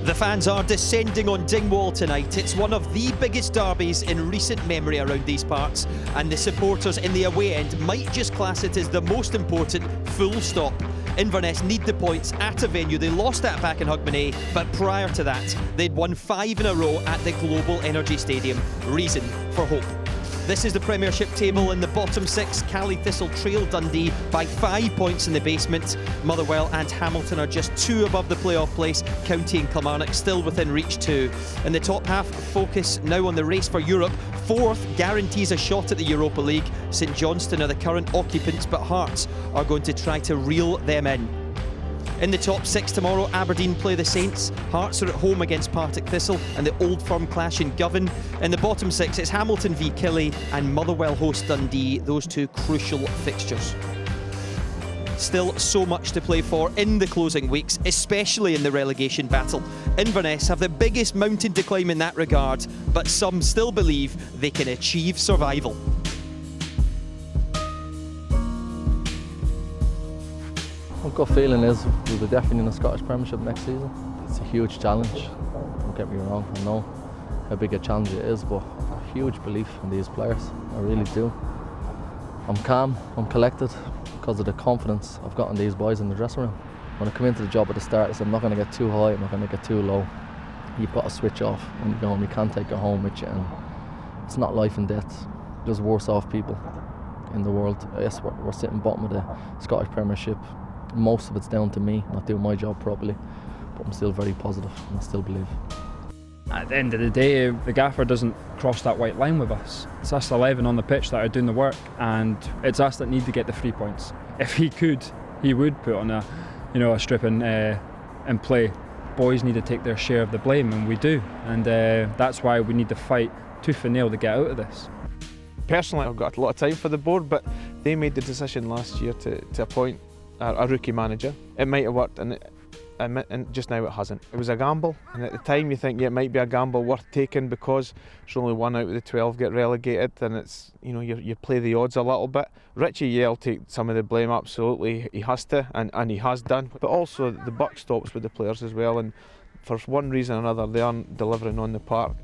The fans are descending on Dingwall tonight. It's one of the biggest derbies in recent memory around these parts, and the supporters in the away end might just class it as the most important, full stop. Inverness need the points at a venue they lost at back in Hogmanay, but prior to that, they'd won 5 in a row at the Global Energy Stadium. Reason for hope. This is the Premiership table. In the bottom 6, Cally Thistle trail Dundee by 5 points in the basement. Motherwell and Hamilton are just 2 above the playoff place. County and Kilmarnock still within reach too. In the top half, focus now on the race for Europe. 4th guarantees a shot at the Europa League. St Johnstone are the current occupants, but Hearts are going to try to reel them in. In the top 6 tomorrow, Aberdeen play the Saints. Hearts are at home against Partick Thistle and the Old Firm clash in Govan. In the bottom 6, it's Hamilton v Killie and Motherwell host Dundee, those 2 crucial fixtures. Still so much to play for in the closing weeks, especially in the relegation battle. Inverness have the biggest mountain to climb in that regard, but some still believe they can achieve survival. My gut feeling is we'll be definitely in the Scottish Premiership next season. It's a huge challenge, don't get me wrong, I know how big a challenge it is, but a huge belief in these players, I really do. I'm calm, I'm collected because of the confidence I've got in these boys in the dressing room. When I come into the job at the start, I said I'm not going to get too high, I'm not going to get too low. You've got to switch off when you go home, you can't take it home with you, and it's not life and death. There's worse off people in the world. Yes, we're sitting bottom of the Scottish Premiership. Most of it's down to me not doing my job properly, but I'm still very positive and I still believe. At the end of the day, the gaffer doesn't cross that white line with us. It's us 11 on the pitch that are doing the work, and it's us that need to get the 3 points. If he could, he would put on a strip and play. Boys need to take their share of the blame, and we do, and that's why we need to fight tooth and nail to get out of this. Personally, I've got a lot of time for the board, but they made the decision last year to appoint a rookie manager. It might have worked, and just now it hasn't. It was a gamble, and at the time you think, yeah, it might be a gamble worth taking because it's only 1 out of the 12 get relegated, and it's, you play the odds a little bit. Richie, yeah, will take some of the blame, absolutely. He has to, and he has done. But also the buck stops with the players as well, and for one reason or another, they aren't delivering on the park.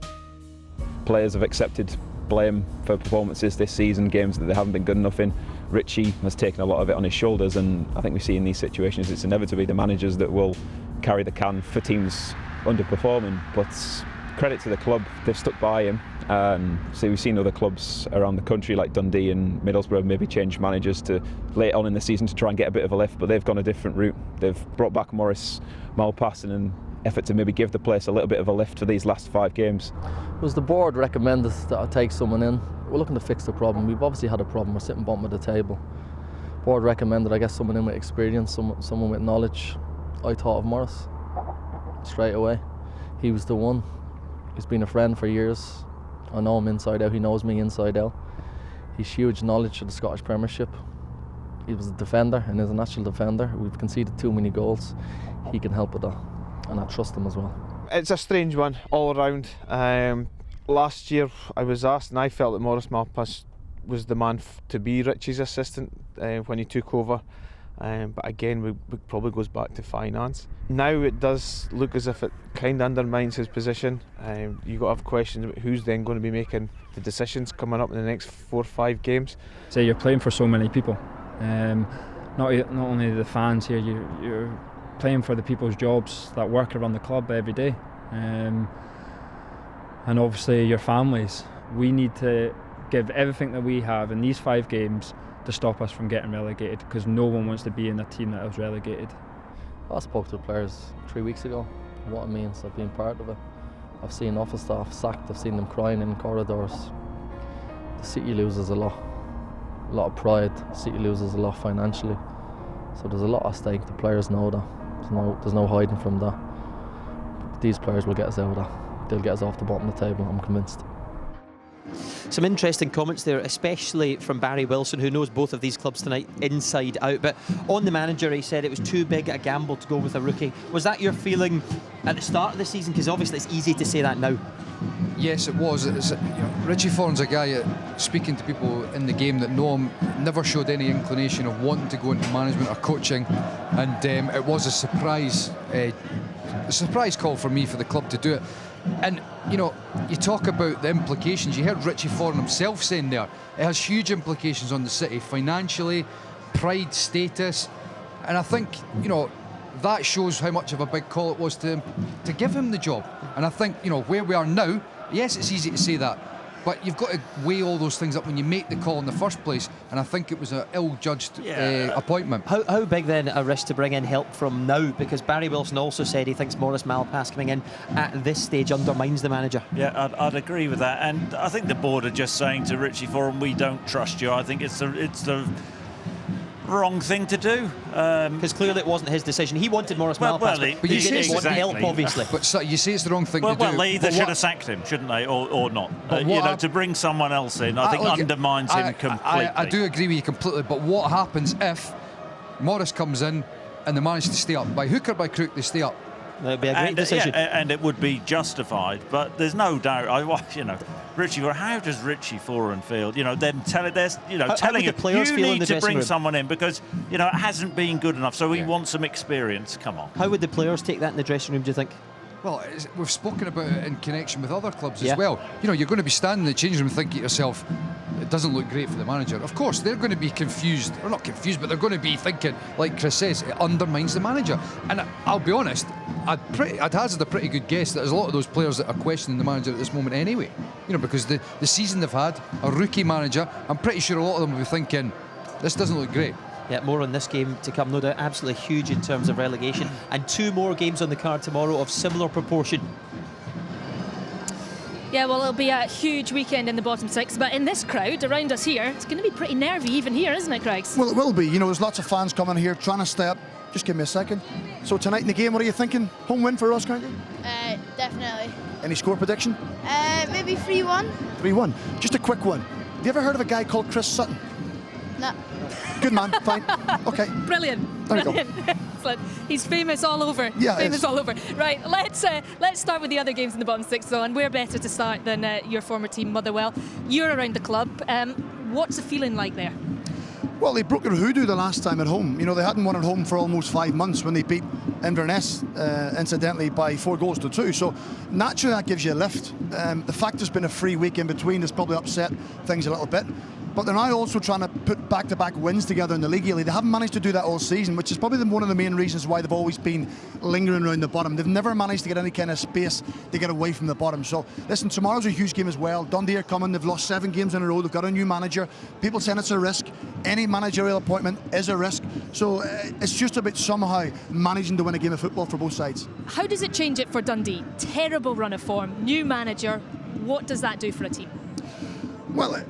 Players have accepted blame for performances this season, games that they haven't been good enough in. Richie has taken a lot of it on his shoulders, and I think we see in these situations it's inevitably the managers that will carry the can for teams underperforming. But credit to the club, they've stuck by him. So we've seen other clubs around the country like Dundee and Middlesbrough maybe change managers to late on in the season to try and get a bit of a lift, but they've gone a different route. They've brought back Maurice Malpass in an effort to maybe give the place a little bit of a lift for these last 5 games. It was the board recommended that I take someone in. We're looking to fix the problem. We've obviously had a problem. We're sitting bottom of the table. Board recommended I get someone in with experience, someone with knowledge. I thought of Maurice straight away. He was the one. He's been a friend for years. I know him inside out. He knows me inside out. He's huge knowledge of the Scottish Premiership. He was a defender and is a natural defender. We've conceded too many goals. He can help with that, and I trust him as well. It's a strange one all around. Last year I was asked, and I felt that Maurice Malpass was the man to be Richie's assistant when he took over. But again, it probably goes back to finance. Now it does look as if it kind of undermines his position. You've got to have questions about who's then going to be making the decisions coming up in the next 4 or 5 games. So you're playing for so many people. Not only the fans here, you're playing for the people's jobs that work around the club every day. And obviously your families. We need to give everything that we have in these 5 games to stop us from getting relegated, because no one wants to be in a team that was relegated. I spoke to the players 3 weeks ago, what it means. I've been part of it. I've seen office staff sacked, I've seen them crying in corridors. The city loses a lot of pride. The city loses a lot financially. So there's a lot at stake. The players know that. There's no hiding from that. But these players will get us out of that. They'll get us off the bottom of the table, I'm convinced. Some interesting comments there, especially from Barry Wilson, who knows both of these clubs tonight inside out. But on the manager, he said it was too big a gamble to go with a rookie. Was that your feeling at the start of the season? Because obviously it's easy to say that now. Yes, it was. Richie Thorne's a guy that speaking to people in the game that know him, never showed any inclination of wanting to go into management or coaching, and it was a surprise call for me for the club to do it. And you know, you talk about the implications. You heard Richie Foran himself saying there, it has huge implications on the city financially, pride, status, and I think, you know, that shows how much of a big call it was to give him the job. And I think, you know, where we are now, yes, it's easy to say that, but you've got to weigh all those things up when you make the call in the first place, and I think it was an ill-judged appointment. How big then a risk to bring in help from now? Because Barry Wilson also said he thinks Maurice Malpass coming in at this stage undermines the manager. Yeah, I'd agree with that, and I think the board are just saying to Richie Foran, we don't trust you. I think it's the wrong thing to do. Because clearly it wasn't his decision. He wanted Maurice Malpass, but you didn't want help, obviously. But so, you say it's the wrong thing to do. Well, they either should have sacked him, shouldn't they, or not? You know, to bring someone else in, I think undermines him completely. I do agree with you completely, but what happens if Maurice comes in and they manage to stay up? By hook or by crook, they stay up. That'd be a great decision. And it would be justified, but there's no doubt. You know, Richie, how does Richie Foran feel? You know, them telling the players you feel in need the to bring dressing room? someone in because, you know, it hasn't been good enough. So we want some experience. Come on. How would the players take that in the dressing room, do you think? Well, we've spoken about it in connection with other clubs as well. You know, you're going to be standing in the changing room thinking to yourself, it doesn't look great for the manager. Of course, they're going to be confused, or not confused, but they're going to be thinking, like Chris says, it undermines the manager. And I'll be honest, I'd hazard a pretty good guess that there's a lot of those players that are questioning the manager at this moment anyway. You know, because the season they've had, a rookie manager, I'm pretty sure a lot of them will be thinking, this doesn't look great. Yeah, more on this game to come, no doubt. Absolutely huge in terms of relegation. And 2 more games on the card tomorrow of similar proportion. Yeah, well, it'll be a huge weekend in the bottom 6, but in this crowd around us here, it's going to be pretty nervy even here, isn't it, Craigs? Well, it will be. You know, there's lots of fans coming here trying to stay up. Just give me a second. So tonight in the game, what are you thinking? Home win for Ross County? Definitely. Any score prediction? Maybe 3-1. 3-1. Just a quick one. Have you ever heard of a guy called Chris Sutton? No. Good man, fine. Okay. Brilliant. There you go. Excellent. He's famous all over. Yeah, famous all over. Right, let's start with the other games in the bottom 6, though, and we're better to start than your former team, Motherwell. You're around the club. What's the feeling like there? Well, they broke their hoodoo the last time at home. You know, they hadn't won at home for almost 5 months when they beat Inverness, incidentally, by 4-2. So naturally that gives you a lift. The fact there's been a free week in between has probably upset things a little bit. But they're now also trying to put back-to-back wins together in the league. They haven't managed to do that all season, which is probably one of the main reasons why they've always been lingering around the bottom. They've never managed to get any kind of space to get away from the bottom. So, listen, tomorrow's a huge game as well. Dundee are coming. They've lost 7 games in a row. They've got a new manager. People saying it's a risk. Any managerial appointment is a risk. So, it's just about somehow managing to win a game of football for both sides. How does it change it for Dundee? Terrible run of form, new manager. What does that do for a team? Well,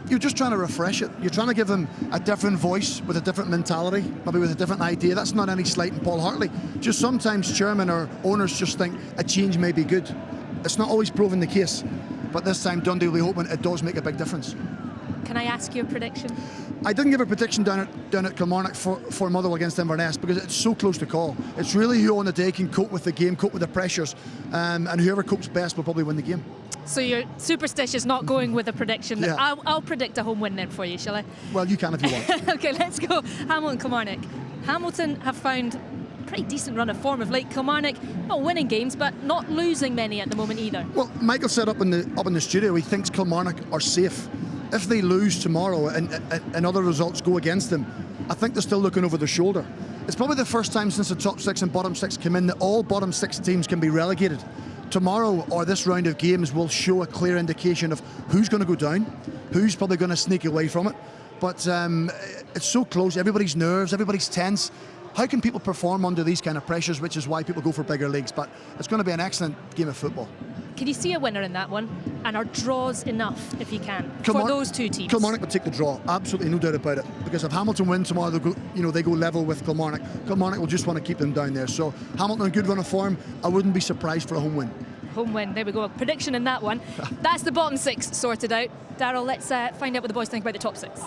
you're just trying to refresh it. You're trying to give them a different voice with a different mentality, maybe with a different idea. That's not any slight in Paul Hartley. Just sometimes chairman or owners just think a change may be good. It's not always proven the case, but this time Dundee will be hoping it does make a big difference. Can I ask you a prediction? I didn't give a prediction down at Kilmarnock for Motherwell against Inverness because it's so close to call. It's really who on the day can cope with the game, cope with the pressures, and whoever copes best will probably win the game. So you're superstitious, not going with a prediction. Yeah. I'll predict a home win then for you, shall I? Well, you can if you want. Okay, let's go. Hamilton, Kilmarnock. Hamilton have found a pretty decent run of form of late. Kilmarnock not winning games, but not losing many at the moment either. Well, Michael said up in the studio he thinks Kilmarnock are safe. If they lose tomorrow and other results go against them, I think they're still looking over their shoulder. It's probably the first time since the top 6 and bottom 6 came in that all bottom 6 teams can be relegated. Tomorrow, or this round of games, will show a clear indication of who's going to go down, who's probably going to sneak away from it. But it's so close, everybody's nerves, everybody's tense. How can people perform under these kind of pressures, which is why people go for bigger leagues? But it's going to be an excellent game of football. Can you see a winner in that one? And are draws enough, if you can, for those two teams? Kilmarnock would take the draw, absolutely, no doubt about it. Because if Hamilton win tomorrow, they go level with Kilmarnock. Kilmarnock will just want to keep them down there. So Hamilton, a good run of form. I wouldn't be surprised for a home win. Home win, there we go. Prediction in that one. That's the bottom 6 sorted out. Darryl, let's find out what the boys think about the top 6.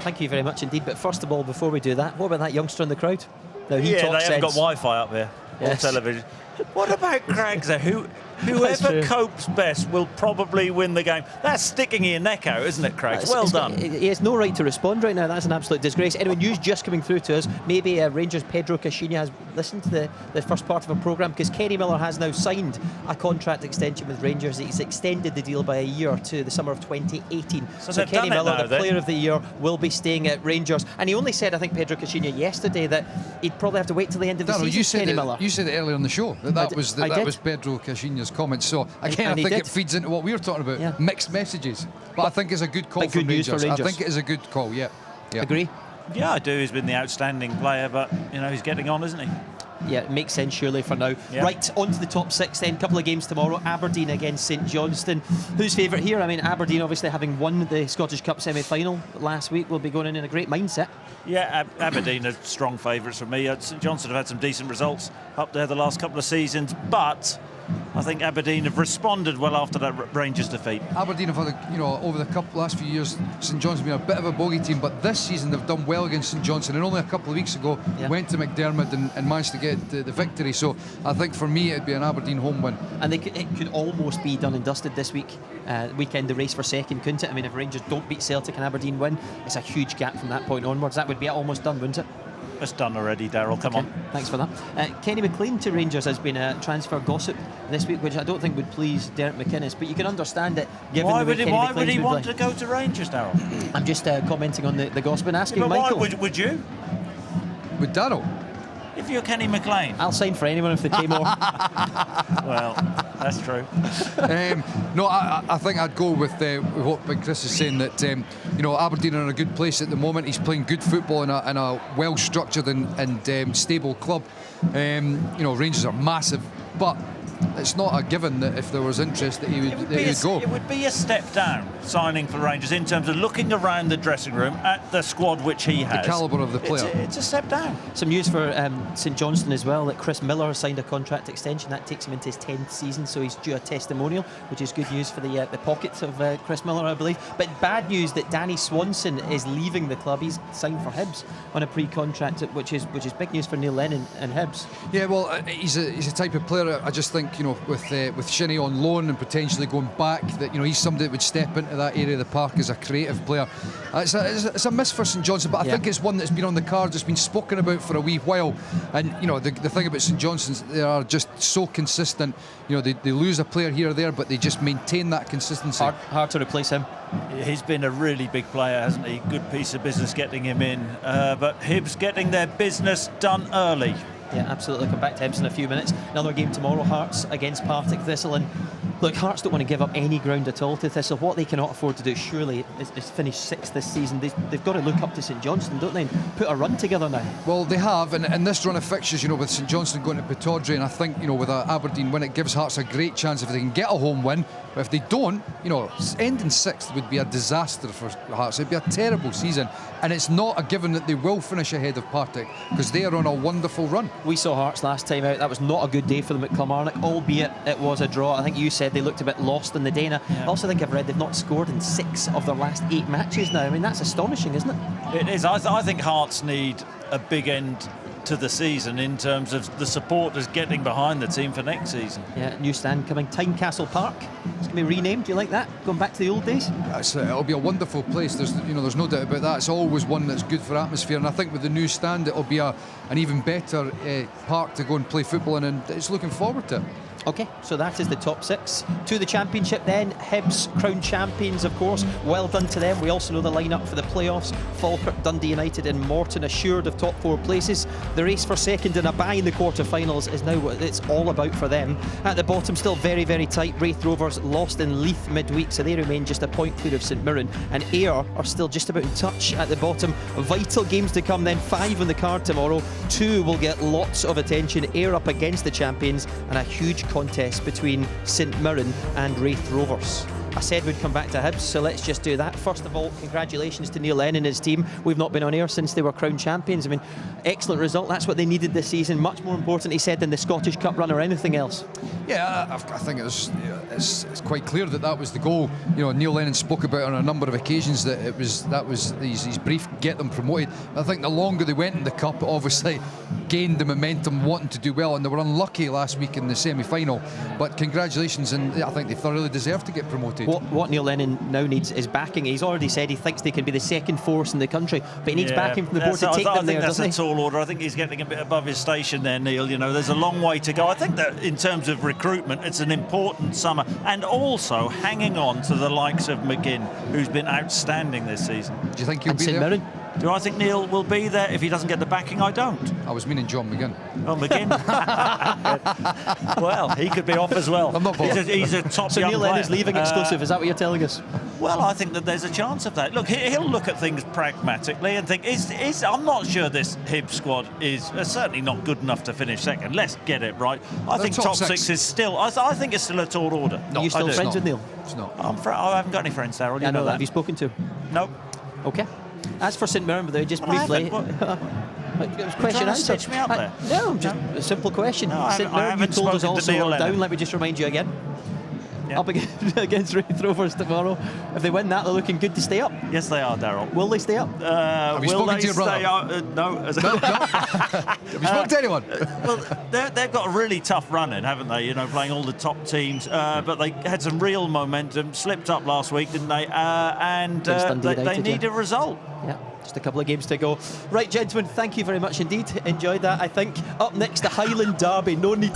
Thank you very much indeed. But first of all, before we do that, what about that youngster in the crowd? Now, They haven't got Wi-Fi up here or television. What about Craigs? Whoever copes best will probably win the game. That's sticking your neck out, isn't it, Craig? Well done. He has no right to respond right now. That's an absolute disgrace. Anyway, news just coming through to us. Maybe Rangers' Pedro Caixinha has listened to the first part of a programme, because Kenny Miller has now signed a contract extension with Rangers. He's extended the deal by a year to the summer of 2018. So Kenny Miller, the Player of the Year, will be staying at Rangers. And he only said, I think, Pedro Caixinha yesterday, that he'd probably have to wait till the end of the season. You said it earlier on the show that was Pedro Caixinha's comment. So again, I think it feeds into what we were talking about, mixed messages. But I think it's a good call for Rangers. I think it is a good call. Yeah. Agree? Yeah, I do. He's been the outstanding player, but he's getting on, isn't he? Yeah, it makes sense surely for now. Yeah. Right, on to the top 6 then. Couple of games tomorrow. Aberdeen against St Johnstone. Who's favourite here? I mean, Aberdeen obviously having won the Scottish Cup semi-final last week will be going in a great mindset. Yeah, Aberdeen are strong favourites for me. St Johnstone have had some decent results up there the last couple of seasons, but I think Aberdeen have responded well after that Rangers defeat. Aberdeen have had, over the last few years, St Johnstone's been a bit of a bogey team, but this season they've done well against St Johnstone, and only a couple of weeks ago went to McDermott and managed to get the victory. So I think for me it'd be an Aberdeen home win. And it could almost be done and dusted this weekend, the race for second, couldn't it? I mean, if Rangers don't beat Celtic and Aberdeen win, it's a huge gap from that point onwards. That would be almost done, wouldn't it? It's done already, Daryl. Come on. Thanks for that. Kenny McLean to Rangers has been a transfer gossip this week, which I don't think would please Derek McInnes, but you can understand it. Given why would he want to go to Rangers, Daryl? I'm just commenting on the gossip and asking Michael. Why would you? With Daryl? If you're Kenny McLean. I'll sign for anyone if they pay more. Well, that's true. No, I think I'd go with what Big Chris is saying, that Aberdeen are in a good place at the moment. He's playing good football in a well-structured and stable club. Rangers are massive, but it's not a given that if there was interest that he would go. It would be a step down signing for Rangers in terms of looking around the dressing room at the squad which he has. The calibre of the player. It's a step down. Some news for St Johnstone as well, that Chris Miller has signed a contract extension. That takes him into his 10th season, so he's due a testimonial, which is good news for the pockets of Chris Miller, I believe. But bad news that Danny Swanson is leaving the club. He's signed for Hibs on a pre-contract, which is big news for Neil Lennon and Hibs. Yeah, well, he's a type of player, I just think, with Shinnie on loan and potentially going back, that he's somebody that would step into that area of the park as a creative player. It's a miss for St Johnstone, but I think it's one that's been on the cards, it's been spoken about for a wee while. And the thing about St Johnstone's, they are just so consistent. They lose a player here or there, but they just maintain that consistency. Hard to replace him. He's been a really big player, hasn't he? Good piece of business getting him in, but Hibs getting their business done early. Yeah, absolutely. Come back to Hibs in a few minutes. Another game tomorrow, Hearts against Partick Thistle. And look, Hearts don't want to give up any ground at all to Thistle. What they cannot afford to do, surely, is finish 6th this season. They've got to look up to St Johnstone, don't they, and put a run together now. Well, they have, and this run of fixtures, with St Johnstone going to Pittodrie, and I think, with an Aberdeen win, it gives Hearts a great chance if they can get a home win. But if they don't, ending 6th would be a disaster for Hearts. It'd be a terrible season, and it's not a given that they will finish ahead of Partick, because they are on a wonderful run. We saw Hearts last time out. That was not a good day for them at Kilmarnock, albeit it was a draw. I think you said they looked a bit lost in the Dana. I also think I've read they've not scored in 6 of their last 8 matches now. I mean, that's astonishing, isn't it? It is. I think Hearts need a big end to the season in terms of the supporters getting behind the team for next season. Yeah, new stand coming, Tynecastle Park. It's going to be renamed. Do you like that? Going back to the old days? It'll be a wonderful place. There's no doubt about that. It's always one that's good for atmosphere, and I think with the new stand it'll be an even better park to go and play football in, and it's looking forward to it. OK, so that is the top 6. To the Championship then, Hibs, crowned champions, of course. Well done to them. We also know the lineup for the playoffs. Falkirk, Dundee United and Morton assured of top 4 places. The race for second and a bye in the quarter-finals is now what it's all about for them. At the bottom, still very, very tight. Raith Rovers lost in Leith midweek, so they remain just a point clear of St Mirren. And Ayr are still just about in touch at the bottom. Vital games to come then. 5 on the card tomorrow. 2 will get lots of attention. Ayr up against the champions, and a huge contest between St Mirren and Raith Rovers. I said we'd come back to Hibs, so let's just do that. First of all, congratulations to Neil Lennon and his team. We've not been on air since they were crowned champions. I mean, excellent result. That's what they needed this season. Much more important, he said, than the Scottish Cup run or anything else. Yeah, I think it's quite clear that was the goal. Neil Lennon spoke about on a number of occasions that that was his brief, get them promoted. I think the longer they went in the Cup, obviously gained the momentum, wanting to do well, and they were unlucky last week in the semi-final. But congratulations, and I think they thoroughly deserve to get promoted. What Neil Lennon now needs is backing. He's already said he thinks they can be the second force in the country, but he needs backing from the board to take them there, doesn't he? I think that's a tall order. I think he's getting a bit above his station there, Neil. You know, there's a long way to go. I think that in terms of recruitment, it's an important summer, and also hanging on to the likes of McGinn, who's been outstanding this season. Do you think he'll And be St there? Mirren. Do I think Neil will be there? If he doesn't get the backing, I don't. I was meaning John McGinn. Oh, McGinn. Well, he could be off as well. I'm not bothered. He's a top So young Neil player. Lennon's leaving exclusive, is that what you're telling us? Well, I think that there's a chance of that. Look, he'll look at things pragmatically and think, I'm not sure this Hibs squad is certainly not good enough to finish second. Let's get it right. I think top top six. six is still, I think it's still a tall order. Are you still I do. friends with Neil? It's not. I haven't got any friends, Darryl. You I know that. that. Have you spoken to? Nope. Okay. As for St Mirren, but just Well, I briefly. haven't. It was question trying to answer. stitch me up there. No, just a simple question. No, I St haven't- I Mirren, you haven't told us spoken to also Neil are Lennon. down. Let me just remind you again. Yeah. Up against Raith Rovers tomorrow. If they win that, they're looking good to stay up. Yes, they are, Darryl. Will they stay up? Have you Will spoken they to your brother? stay up? No. Have you spoken to anyone? Well, they've got a really tough run in, haven't they? You know, playing all the top teams. But they had some real momentum. Slipped up last week, didn't they? And Against Dundee they United, need yeah. a result. Yeah, just a couple of games to go. Right, gentlemen, thank you very much indeed. Enjoyed that, I think. Up next, the Highland Derby. No need